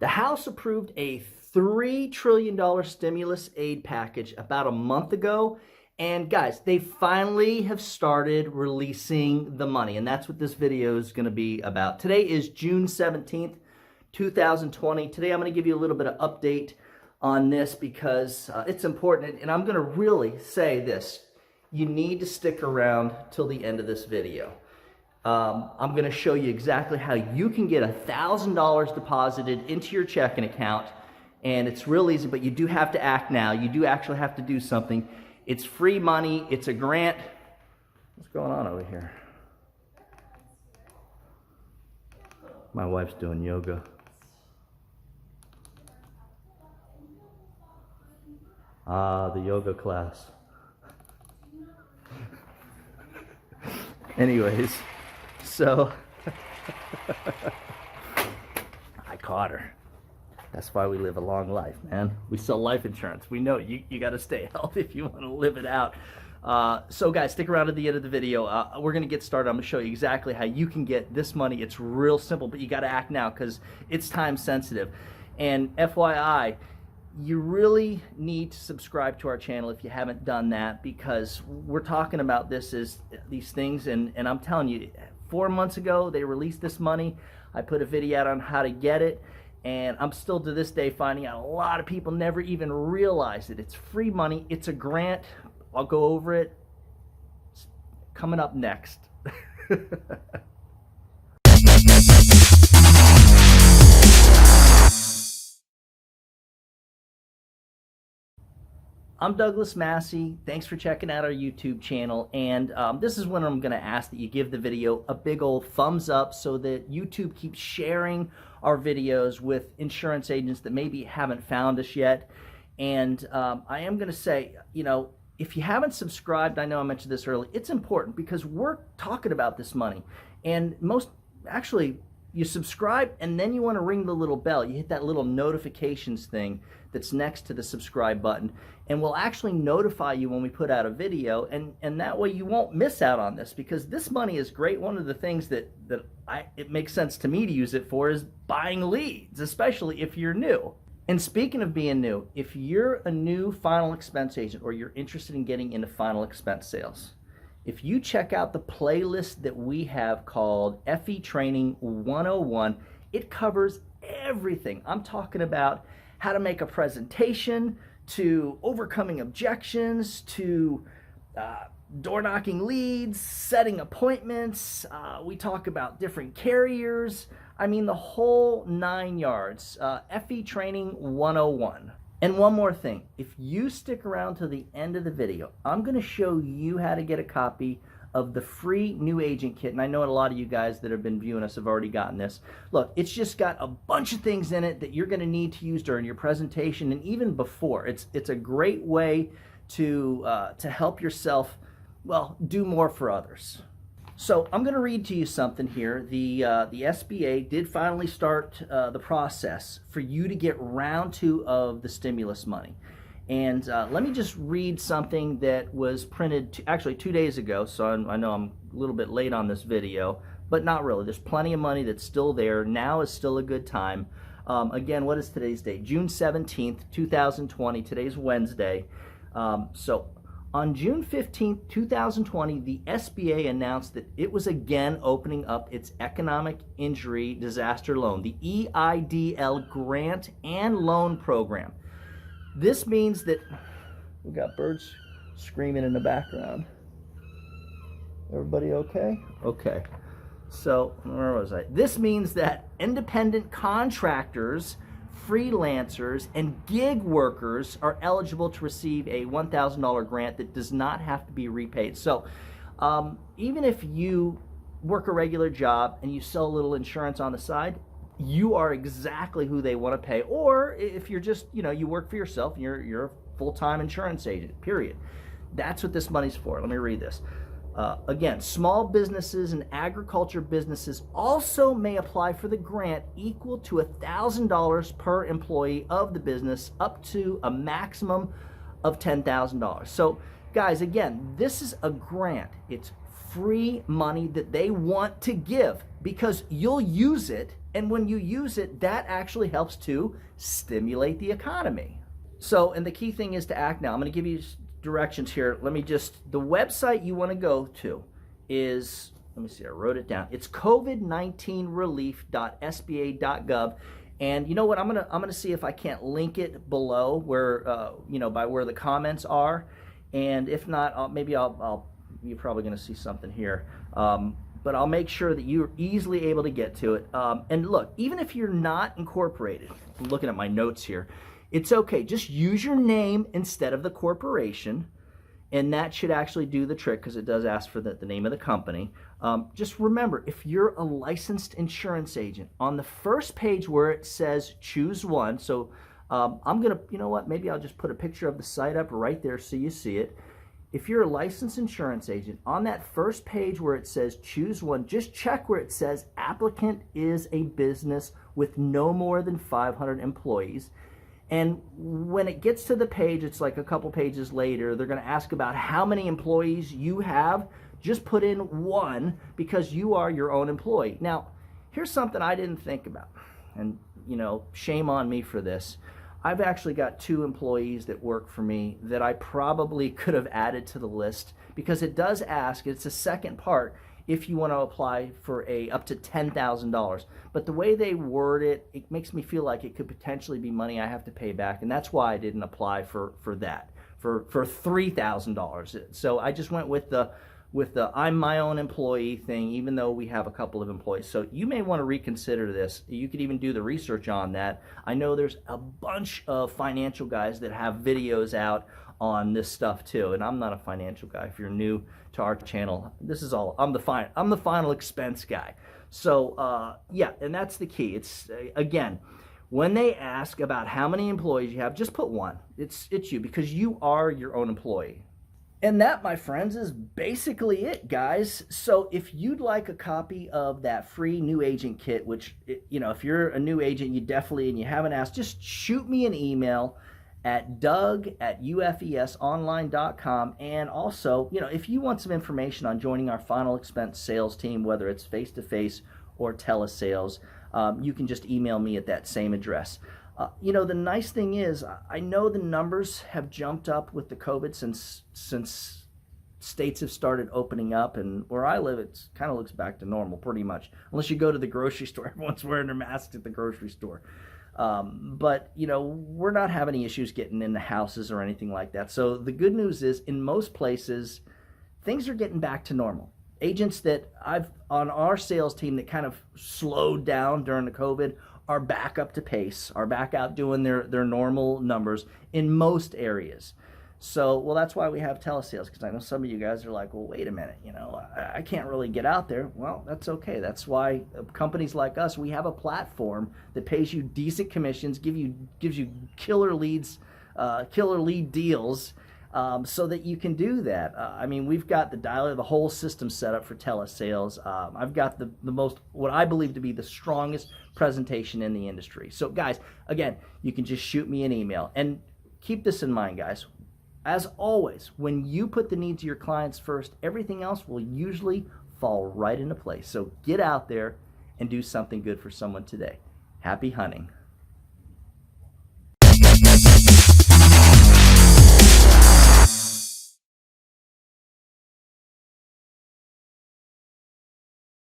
The House approved a $3 trillion stimulus aid package about a month ago. And guys, they finally have started releasing the money. And that's what this video is going to be about. Today is June 17th, 2020. Today I'm going to give you a little bit of update on this because it's important. And I'm going to really say this. You need to stick around till the end of this video. I'm going to show you exactly how you can get $1,000 deposited into your checking account. And it's real easy, but you do have to act now. You do actually have to do something. It's free money. It's a grant. What's going on over here? My wife's doing yoga. Ah, the yoga class. Anyways, so I caught her. That's why we live a long life, man. We sell life insurance. We know you got to stay healthy if you want to live it out. So guys, stick around to the end of the video. We're going to get started. I'm going to show you exactly how you can get this money. It's real simple, but you got to act now because it's time sensitive. And FYI, you really need to subscribe to our channel if you haven't done that, because we're talking about these things, and I'm telling you, 4 months ago they released this money. I put a video out on how to get it, and I'm still to this day finding out a lot of people never even realize it. It's free money. It's a grant. I'll go over it. It's coming up next. I'm Douglas Massey. Thanks for checking out our YouTube channel. And this is when I'm going to ask that you give the video a big old thumbs up so that YouTube keeps sharing our videos with insurance agents that maybe haven't found us yet. And I am going to say, you know, if you haven't subscribed, I know I mentioned this earlier, it's important because we're talking about this money. And actually, you subscribe and then you want to ring the little bell. You hit that little notifications thing that's next to the subscribe button, and we'll actually notify you when we put out a video, and that way you won't miss out on this, because this money is great. One of the things that it makes sense to me to use it for is buying leads, especially if you're new. And speaking of being new, if you're a new final expense agent or you're interested in getting into final expense sales, if you check out the playlist that we have called FE Training 101, it covers everything. I'm talking about how to make a presentation, to overcoming objections, to door knocking leads, setting appointments. We talk about different carriers. I mean, the whole 9 yards. FE Training 101. And one more thing, if you stick around to the end of the video, I'm going to show you how to get a copy of the free new agent kit. And I know a lot of you guys that have been viewing us have already gotten this. Look, it's just got a bunch of things in it that you're going to need to use during your presentation and even before. It's a great way to help yourself, well, do more for others. So I'm going to read to you something here. The SBA did finally start the process for you to get round 2 of the stimulus money. And let me just read something that was printed actually 2 days ago. So I know I'm a little bit late on this video, but not really. There's plenty of money that's still there. Now is still a good time. Again, what is today's date? June 17th, 2020. Today's Wednesday. So on June 15th, 2020, the SBA announced that it was again opening up its Economic Injury Disaster Loan, the EIDL Grant and Loan Program. This means that we got birds screaming in the background. Everybody okay? Okay. So, where was I? This means that independent contractors, freelancers, and gig workers are eligible to receive a $1,000 grant that does not have to be repaid. So, even if you work a regular job and you sell a little insurance on the side, you are exactly who they want to pay. Or if you're just, you work for yourself and you're a full-time insurance agent, period. That's what this money's for. Let me read this. Again, small businesses and agriculture businesses also may apply for the grant equal to $1,000 per employee of the business, up to a maximum of $10,000. So guys, again, this is a grant. It's free money that they want to give because you'll use it And when you use it, that actually helps to stimulate the economy. So, and the key thing is to act now. I'm going to give you directions here. Let me just, the website you want to go to is, let me see, I wrote it down. It's covid19relief.sba.gov. And you know what? I'm gonna see if I can't link it below where by where the comments are. And if not, maybe I'll you're probably gonna see something here. But I'll make sure that you're easily able to get to it. And look, even if you're not incorporated, I'm looking at my notes here, it's okay. Just use your name instead of the corporation. And that should actually do the trick because it does ask for the name of the company. Just remember, if you're a licensed insurance agent, on the first page where it says choose one, so I'm gonna, you know what, maybe I'll just put a picture of the site up right there so you see it. If you're a licensed insurance agent, on that first page where it says choose one, just check where it says applicant is a business with no more than 500 employees. And when it gets to the page, it's like a couple pages later, they're going to ask about how many employees you have. Just put in one because you are your own employee. Now, here's something I didn't think about. And, shame on me for this. I've actually got 2 employees that work for me that I probably could have added to the list because it does ask, it's the second part, if you want to apply for up to $10,000. But the way they word it, it makes me feel like it could potentially be money I have to pay back, and that's why I didn't apply for that, for $3,000. So I just went with the I'm my own employee thing, even though we have a couple of employees. So you may want to reconsider this. You could even do the research on that. I know there's a bunch of financial guys that have videos out on this stuff too, and I'm not a financial guy. If you're new to our channel, this is all, I'm the final expense guy. So yeah, and that's the key. It's again, when they ask about how many employees you have, just put one. It's you, because you are your own employee. And that, my friends, is basically it, guys. So if you'd like a copy of that free new agent kit, which, if you're a new agent, you definitely, and you haven't asked, just shoot me an email at doug@ufesonline.com. And also, if you want some information on joining our final expense sales team, whether it's face-to-face or telesales, you can just email me at that same address. The nice thing is, I know the numbers have jumped up with the COVID since states have started opening up, and where I live, it kind of looks back to normal pretty much. Unless you go to the grocery store, everyone's wearing their masks at the grocery store. But we're not having any issues getting in the houses or anything like that. So the good news is, in most places, things are getting back to normal. Agents that I've on our sales team that kind of slowed down during the COVID are back up to pace, are back out doing their normal numbers in most areas. So, well, that's why we have telesales, because I know some of you guys are like, well, wait a minute, I can't really get out there. Well, that's okay. That's why companies like us, we have a platform that pays you decent commissions, gives you killer leads, killer lead deals, so that you can do that. We've got the whole system set up for telesales. I've got the most, what I believe to be the strongest presentation in the industry. So guys, again, you can just shoot me an email. And keep this in mind, guys. As always, when you put the needs of your clients first, everything else will usually fall right into place. So get out there and do something good for someone today. Happy hunting.